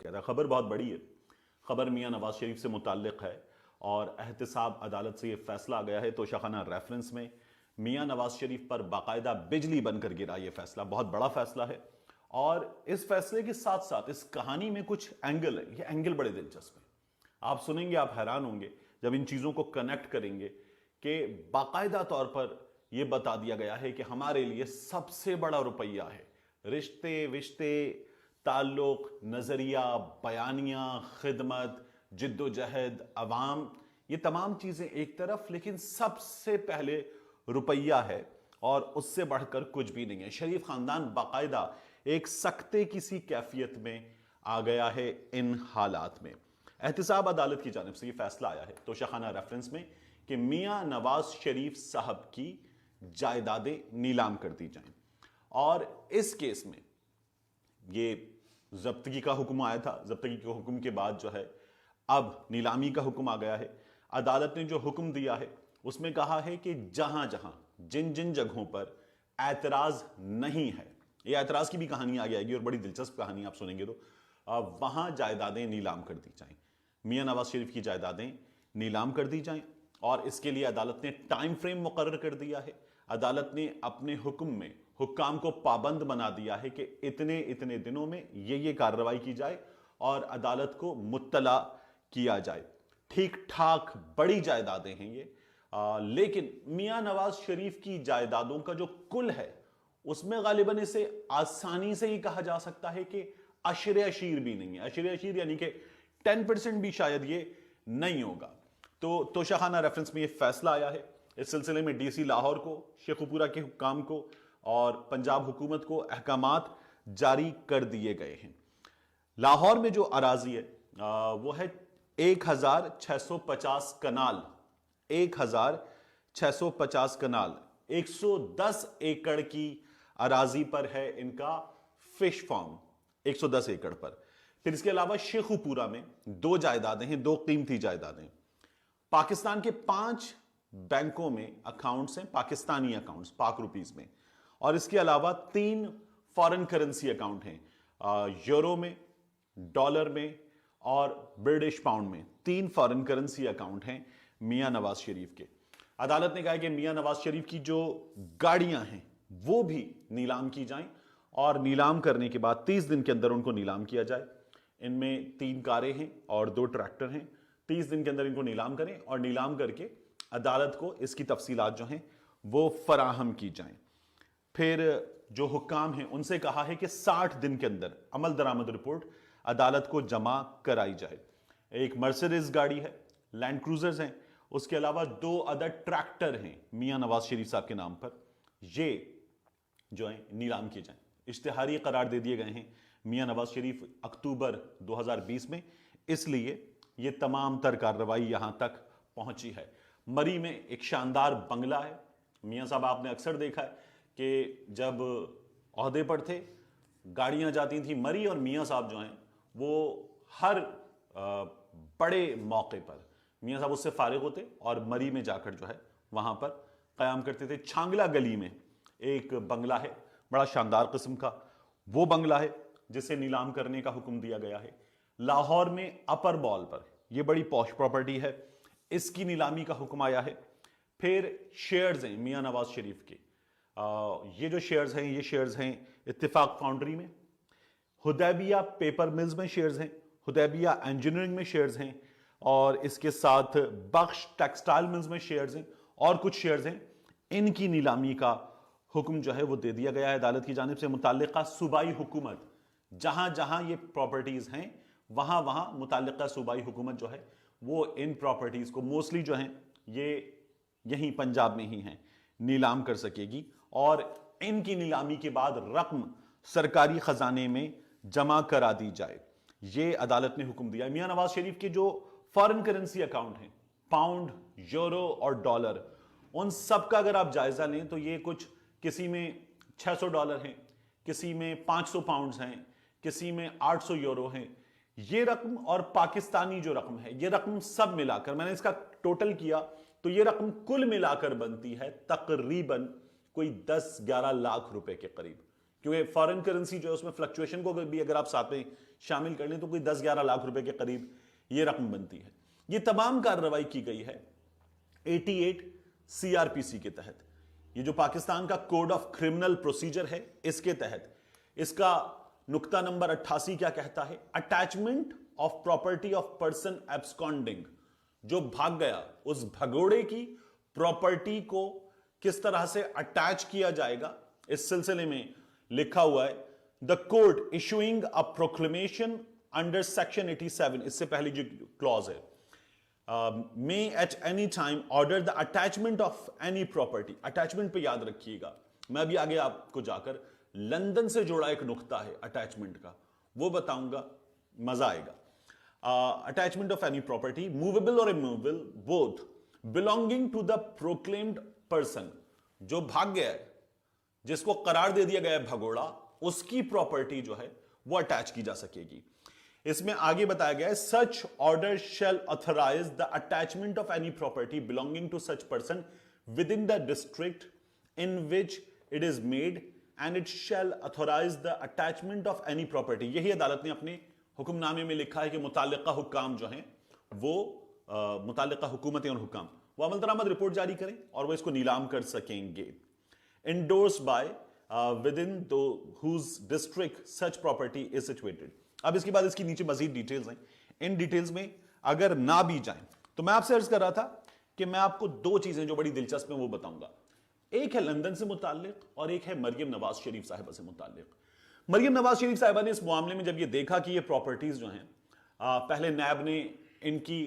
किया था। खबर बहुत बड़ी है, खबर मियां नवाज शरीफ से मुताल्लिक है और एहतसाब अदालत से यह फैसला आ गया है तोशाखाना रेफरेंस में। मियां नवाज शरीफ पर बाकायदा बिजली बनकर गिरा यह फैसला, बहुत बड़ा फैसला है। और इस फैसले के साथ साथ इस कहानी में कुछ एंगल है, ये एंगल बड़े दिलचस्प है। आप सुनेंगे, आप हैरान होंगे जब इन चीजों को कनेक्ट करेंगे कि बाकायदा तौर पर यह बता दिया गया है कि हमारे लिए सबसे बड़ा रुपया है रिश्ते, विश्ते, ताल्लुक, नजरिया, बयानिया, खिदमत, जिद्दोजहद, अवाम, ये तमाम चीजें एक तरफ, लेकिन सबसे पहले रुपया है और उससे बढ़कर कुछ भी नहीं है। शरीफ खानदान बाकायदा एक सख्ते किसी कैफियत में आ गया है इन हालात में। एहतसाब अदालत की जानिब से यह फैसला आया है तोशाखाना रेफरेंस में कि मियां नवाज शरीफ साहब की जायदादें नीलाम कर दी जाएं। और इस केस में ये जब्तगी का हुक्म आया था, जब्तगी के हुक्म के बाद जो है अब नीलामी का हुक्म आ गया है। अदालत ने जो हुक्म दिया है उसमें कहा है कि जहां जहां जिन जिन जगहों पर ऐतराज नहीं है, ये ऐतराज की भी कहानी आगे आएगी और बड़ी दिलचस्प कहानी आप सुनेंगे, तो वहां जायदादें नीलाम कर दी जाएं, मियां नवाज शरीफ की जायदादें नीलाम कर दी जाएं। और इसके लिए अदालत ने टाइम फ्रेम मुकर्रर कर दिया है। अदालत ने अपने हुक्म में हुक्काम को पाबंद बना दिया है कि इतने इतने दिनों में ये कार्रवाई की जाए और अदालत को मुत्तला किया जाए। ठीक ठाक बड़ी जायदादें हैं ये, लेकिन मियां नवाज शरीफ की जायदादों का जो कुल है उसमें गालिबन इसे आसानी से ही कहा जा सकता है कि अशरे अशीर भी नहीं है। अशरे अशीर यानी कि 10% भी शायद ये नहीं होगा। तो तोशाखाना रेफरेंस में ये फैसला आया है। इस सिलसिले में डीसी लाहौर को, शेखुपुरा के हुक्काम को और पंजाब हुकूमत को अहकामात जारी कर दिए गए हैं। लाहौर में जो अराजी है वो है 1650 कनाल, 1650 कनाल, 110 एकड़ की अराजी पर है इनका फिश फार्म, 110 एकड़ पर। फिर इसके अलावा शेखुपुरा में 2 जायदादें हैं, 2 कीमती जायदादें। पाकिस्तान के 5 बैंकों में अकाउंट्स हैं, पाकिस्तानी अकाउंट्स, पाक रुपीज में। और इसके अलावा 3 फॉरेन करेंसी अकाउंट हैं, यूरो में, डॉलर में और ब्रिटिश पाउंड में। 3 फॉरेन करेंसी अकाउंट हैं मियां नवाज शरीफ के। अदालत ने कहा कि मियां नवाज शरीफ की जो गाड़ियां हैं वो भी नीलाम की जाएं और नीलाम करने के बाद 30 दिन के अंदर उनको नीलाम किया जाए। इनमें 3 कारें हैं और 2 ट्रैक्टर हैं। 30 दिन के अंदर इनको नीलाम करें और नीलाम करके अदालत को इसकी तफसीलात जो हैं वो फराहम की जाएं। फिर जो हुक्काम हैं उनसे कहा है कि 60 दिन के अंदर अमल दरामद रिपोर्ट अदालत को जमा कराई जाए। एक मर्सिडीज गाड़ी है, लैंड क्रूजर्स हैं, उसके अलावा 2 अदर ट्रैक्टर हैं मियां नवाज शरीफ साहब के नाम पर, ये जो है नीलाम किए जाएं। इश्तिहारी करार दे दिए गए हैं मियां नवाज शरीफ अक्टूबर 2020 में, इसलिए ये तमाम तर कार्रवाई यहां तक पहुंची है। मरी में एक शानदार बंगला है। मियां साहब आपने अक्सर देखा है कि जब ओहदे पर थे गाड़ियां जाती थी मरी, और मियां साहब जो हैं वो हर बड़े मौके पर मियां साहब उससे फारिग होते और मरी में जाकर जो है वहां पर कयाम करते थे। छांगला गली में एक बंगला है, बड़ा शानदार किस्म का, वो बंगला है जिसे नीलाम करने का हुक्म दिया गया है। लाहौर में अपर बॉल पर, यह बड़ी पॉश प्रॉपर्टी है, इसकी नीलामी का हुक्म आया है। फिर शेयर्स हैं मियां नवाज शरीफ के, ये जो शेयर्स हैं ये शेयर्स हैं इत्तेफाक फाउंड्री में, हुदैबिया पेपर मिल्स में शेयर्स हैं, हुदैबिया इंजीनियरिंग में शेयर्स हैं, और इसके साथ बख्श टेक्सटाइल मिल्स में शेयर्स हैं और कुछ शेयर्स हैं। इनकी नीलामी का हुक्म जो है वो दे दिया गया है अदालत की जानिब से। मुताल्लिका सूबाई हुकूमत जहां जहां ये प्रॉपर्टीज हैं वहां वहां मुताल्लिका सूबाई हुकूमत जो है वो इन प्रॉपर्टीज को मोस्टली जो है ये यहीं पंजाब में ही हैं नीलाम कर सकेगी, और इनकी नीलामी के बाद रकम सरकारी खजाने में जमा करा दी जाए, ये अदालत ने हुक्म दिया। मियां नवाज शरीफ के जो फॉरेन करेंसी अकाउंट हैं, पाउंड, यूरो और डॉलर, उन सब का अगर आप जायजा लें तो ये कुछ किसी में $600 हैं, किसी में 500 पाउंड्स हैं, किसी में 800 यूरो हैं। ये रकम और पाकिस्तानी जो रकम है, ये रकम सब मिलाकर मैंने इसका टोटल किया तो ये रकम कुल मिलाकर बनती है तकरीबन कोई 10-11 लाख रुपए के करीब, क्योंकि फॉरेन करेंसी जो है उसमें फ्लक्चुएशन को भी अगर आप साथ में शामिल कर लें तो कोई 10-11 लाख रुपए के करीब ये रकम बनती है। ये तमाम कार्रवाई की गई है 88 सीआरपीसी के तहत। ये जो पाकिस्तान का कोड ऑफ क्रिमिनल प्रोसीजर है इसके तहत। इसका नुक्ता नंबर 88 क्या कहता है? Attachment of property of person absconding, जो भाग गया उस भगोड़े की प्रॉपर्टी को किस तरह से अटैच किया जाएगा, इस सिलसिले में लिखा हुआ है the court issuing a proclamation under section 87, इससे पहले जो क्लॉज है, may at any time order the attachment of any property. Attachment पे याद रखिएगा, मैं अभी आगे आपको जाकर लंदन से जोड़ा एक नुक्ता है अटैचमेंट का, वो बताऊंगा, मजा आएगा। Attachment of any property movable और immovable both belonging to the proclaimed person, जो भाग गया है, जिसको करार दे दिया गया है भगोड़ा, उसकी प्रॉपर्टी जो है वो अटैच की जा सकेगी। इसमें आगे बताया गया है such order shall authorise the attachment of any property belonging to such person within the district in which it is made and it shall authorise the attachment of any property. यही अदालत ने अपने हुक्मनामे में लिखा है कि मुतालिका हुक्काम जो हैं वो मुतालिका हुकूमतें और हुक्काम वो अमल दरामद रिपोर्ट जारी करें और वो इसको नीलाम कर सकेंगे। Endorse by within whose district such property is situated. अब इसके बाद इसकी नीचे मजीद डिटेल्स हैं। इन डिटेल्स में अगर ना भी जाएं तो मैं आपसे अर्ज कर रहा था कि मैं आपको दो चीजें जो बड़ी दिलचस्प हैं वो बताऊंगा। एक है लंदन से मुताल्लिक और एक है मरियम नवाज शरीफ साहिबा से मुताल्लिक। मरियम नवाज शरीफ साहिबा ने इस मामले में जब ये देखा कि ये प्रॉपर्टीज जो हैं, पहले नैब ने इनकी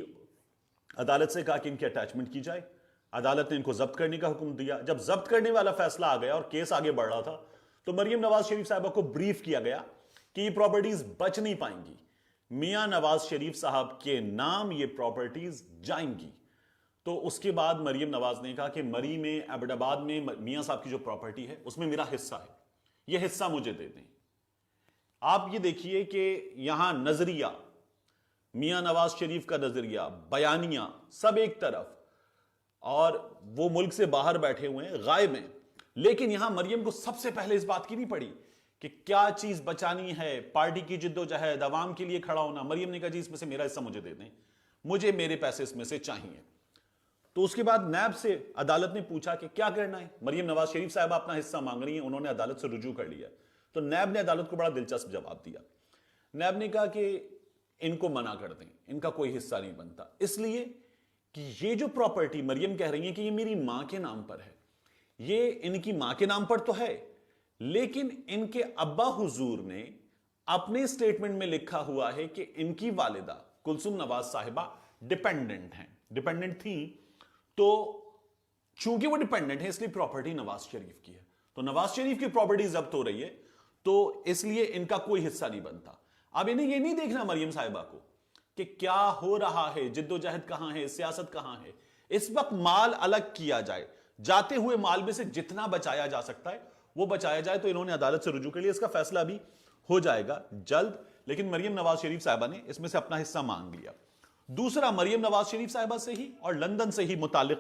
अदालत से कहा कि इनकी अटैचमेंट की जाए, अदालत ने इनको जब्त करने का हुक्म दिया। जब जब्त करने वाला फैसला आ गया और केस आगे बढ़ रहा था तो मरियम नवाज शरीफ साहिबा को ब्रीफ किया गया कि ये प्रॉपर्टीज बच नहीं पाएंगी, मियां नवाज शरीफ साहब के नाम ये प्रॉपर्टीज जाएंगी। तो उसके बाद मरियम नवाज ने कहा कि मरी में, एबटाबाद में मियां साहब की जो प्रॉपर्टी है उसमें मेरा हिस्सा है, यह हिस्सा मुझे दे दें। आप ये देखिए कि यहां नजरिया, मियां नवाज शरीफ का नजरिया, बयानिया सब एक तरफ, और वो मुल्क से बाहर बैठे हुए हैं, गायब हैं। लेकिन यहां मरियम को सबसे पहले इस बात की नहीं पड़ी कि क्या चीज बचानी है, पार्टी की जिद्दोजहद, अवाम के लिए खड़ा होना। मरियम ने कहा जी इसमें से मेरा हिस्सा मुझे दे दें, मुझे मेरे पैसे इसमें से चाहिए। तो उसके बाद नैब से अदालत ने पूछा कि क्या करना है। मरियम नवाज शरीफ साहब अपना हिस्सा मांग रही हैं, उन्होंने अदालत से रुजू कर लिया। तो नैब ने अदालत को बड़ा दिलचस्प जवाब दिया। नैब ने कहा कि इनको मना कर दें, इनका कोई हिस्सा नहीं बनता, इसलिए कि ये जो प्रॉपर्टी मरियम कह रही है कि ये मेरी मां के नाम पर है, ये इनकी मां के नाम पर तो है, लेकिन इनके अब्बा हुजूर ने अपने स्टेटमेंट में लिखा हुआ है कि इनकी वालिदा कुलसुम नवाज साहिबा डिपेंडेंट हैं, डिपेंडेंट थी। तो चूंकि वो डिपेंडेंट है इसलिए प्रॉपर्टी नवाज शरीफ की है। तो नवाज शरीफ की प्रॉपर्टी जब्त हो रही है तो इसलिए इनका कोई हिस्सा नहीं बनता। अब इन्हें ये नहीं देखना मरियम साहिबा को कि क्या हो रहा है, जिद्दोजहद कहां है, सियासत कहां है। इस वक्त माल अलग किया जाए, जाते हुए माल में से जितना बचाया जा सकता है वो बचाया जाए। तो इन्होंने अदालत से रुजू कर लिया, इसका फैसला भी हो जाएगा जल्द। लेकिन मरियम नवाज शरीफ साहिबा ने इसमें से अपना हिस्सा मांग लिया। दूसरा, मरियम नवाज शरीफ साहिबा से ही और लंदन से ही मुतालिक,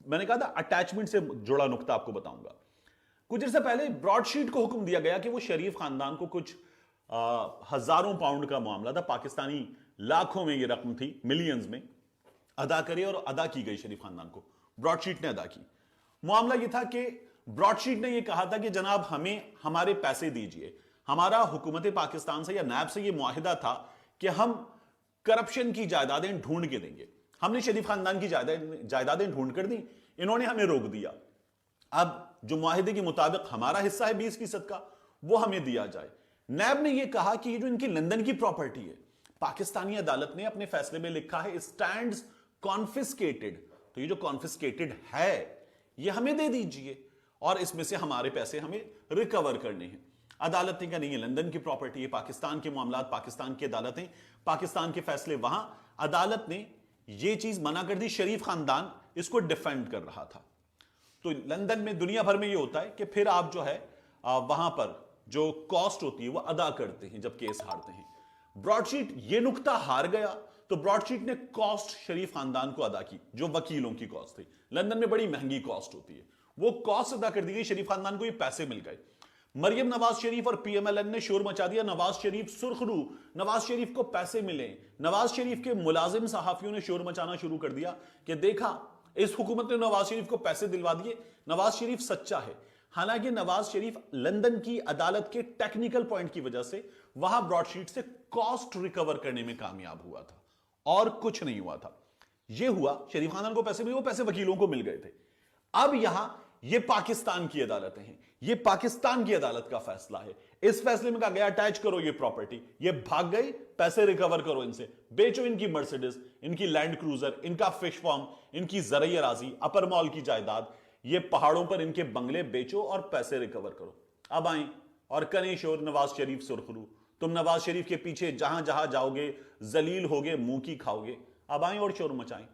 मैंने कहा था अटैचमेंट से जुड़ा नुकता आपको बताऊंगा। कुछ देर से पहले ब्रॉडशीट को हुक्म दिया गया कि वो शरीफ खानदान को कुछ हजारों पाउंड का मामला था, पाकिस्तानी लाखों में ये रकम थी, मिलियंस में, अदा करे, और अदा की गई शरीफ खानदान को, ब्रॉडशीट ने अदा की। मामला ये था कि ब्रॉडशीट ने ये कहा था कि जनाब हमें हमारे पैसे दीजिए। हमारा हुकूमत पाकिस्तान से या नैब से ये मुआहिदा था कि हम करप्शन की जायदादें ढूंढ के देंगे। हमने शरीफ खानदान की जायदादें ढूंढ कर दी, इन्होंने हमें रोक दिया। अब जो मुआहिदे के मुताबिक हमारा हिस्सा है 20% का, वो हमें दिया जाए। नैब ने यह कहा कि ये जो इनकी लंदन की प्रॉपर्टी है, पाकिस्तानी अदालत ने अपने फैसले में लिखा है स्टैंड्स कॉन्फिस्केटेड। तो ये जो कॉन्फिस्केटेड है ये हमें दे दीजिए और इसमें से हमारे पैसे हमें रिकवर करने हैं। अदालत ने कहा नहीं, ये लंदन की प्रॉपर्टी है, पाकिस्तान के मामलात, पाकिस्तान की अदालतें, पाकिस्तान के फैसले वहां। अदालत ने यह चीज मना कर दी, शरीफ खानदान इसको डिफेंड कर रहा था। तो लंदन में, दुनिया भर में यह होता है कि फिर आप जो है वहां पर जो कॉस्ट होती है वो अदा करते हैं जब केस हारते हैं। ब्रॉडशीट ये नुकता हार गया तो ब्रॉडशीट ने कॉस्ट शरीफ खानदान को अदा की, जो वकीलों की कॉस्ट थी। लंदन में बड़ी महंगी कॉस्ट होती है, वो कॉस्ट अदा कर दी गई, शरीफ खानदान को ये पैसे मिल गए। मरियम नवाज शरीफ और पीएमएलएन ने शोर मचा दिया, नवाज शरीफ सुर्खरू, नवाज शरीफ को पैसे मिले। नवाज शरीफ के मुलाजिम सहाफियों ने शोर मचाना शुरू कर दिया कि देखा इस हुकूमत ने नवाज शरीफ को पैसे दिलवा दिए, नवाज शरीफ सच्चा है। हालांकि नवाज शरीफ लंदन की अदालत के टेक्निकल पॉइंट की वजह से वहां ब्रॉडशीट से कॉस्ट रिकवर करने में कामयाब हुआ था और कुछ नहीं हुआ था। यह हुआ शरीफ खानदान को पैसे मिले, वो पैसे वकीलों को मिल गए थे। अब यहां ये पाकिस्तान की अदालतें हैं, ये पाकिस्तान की अदालत का फैसला है। इस फैसले में कहा गया अटैच करो ये प्रॉपर्टी, ये भाग गई, पैसे रिकवर करो इनसे, बेचो इनकी मर्सिडीज, इनकी लैंड क्रूजर, इनका फिश फार्म, इनकी जरई अराजी, अपर मॉल की जायदाद, ये पहाड़ों पर इनके बंगले बेचो और पैसे रिकवर करो। अब आए और करें शोर नवाज शरीफ सुरखरू, तुम नवाज शरीफ के पीछे जहां जहां जाओगे जलील होगे, मुंह की खाओगे। अब आए और शोर मचाएं,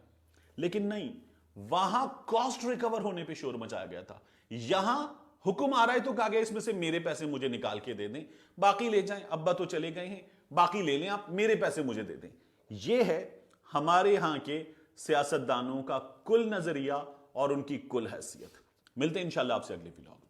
लेकिन नहीं, वहां कॉस्ट रिकवर होने पे शोर मचाया गया था। यहां हुक्म आ रहा है तो कहा गया इसमें से मेरे पैसे मुझे निकाल के दे दें, बाकी ले जाएं, अब्बा तो चले गए हैं, बाकी ले लें आप, मेरे पैसे मुझे दे दें। यह है हमारे यहां के सियासतदानों का कुल नजरिया और उनकी कुल हैसियत। मिलते हैं इंशाल्लाह आपसे अगले व्लॉग में।